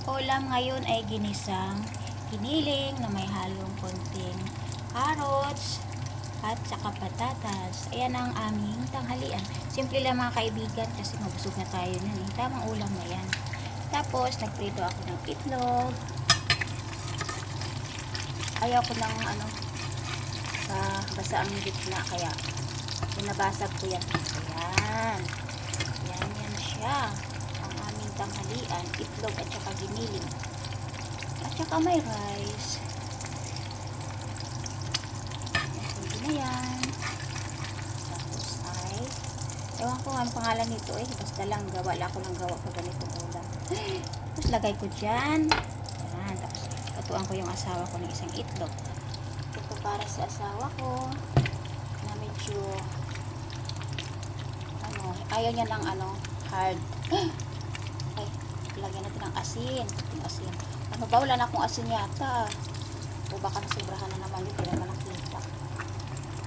Ulam ngayon ay ginisang giniling na may halong konting carrots at saka patatas. Ayan ang aming tanghalian. Simple lang mga kaibigan kasi mabusog na tayo nun eh. Tamang ulam na yan. Tapos nagprito ako ng itlog. Ayaw ko ng basa ang gitna kaya binabasag ko yan. Ayan. Yan siya. Ang aming tanghalian, itlog at saka giniling. At saka may rice. Pwede na yan. Tapos ay, ewan ko ang pangalan nito eh. Basta lang gawa lang ako ng gawa ko ganitong ulam. Tapos lagay ko dyan. Ayan. Tapos patuan ko yung asawa ko ng isang itlog. Ito para sa asawa ko na medyo ayaw niya ng hard. Ay, lagyan natin ng asin. Asin. Ano ba? Wala na akong asin yata. O baka nasubrahan na naman yun. Hindi naman nakita.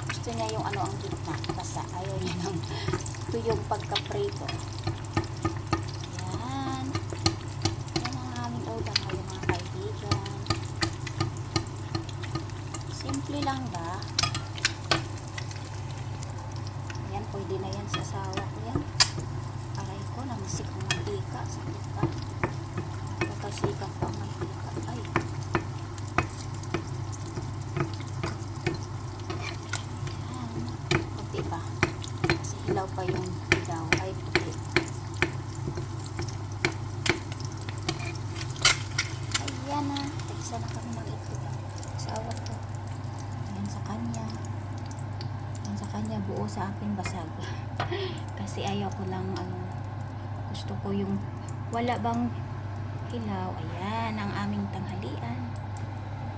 Gusto niya yung ang gitna. Basta ayaw niya ng tuyong pagka-prito. Yan. Yan ang aming ulam ngayon mga kaibigan. Simple lang ba? Yan, pwede na yan sa asawa ko yan. Aray ko, namisik ang mantika. Sakit pa. Nakasikat pa ang mantika. Ay. Yan. Puti pa. Kasi hilaw pa yung hilaw. Ay, puti. Ayan na. Isa na kami ng itlog. Asawa ko. Ayan sa kanya. Ayan sa kanya. Buo sa akin basag. Kasi ayaw ko lang gusto ko yung wala bang hilaw. Ayan ang aming tanghalian.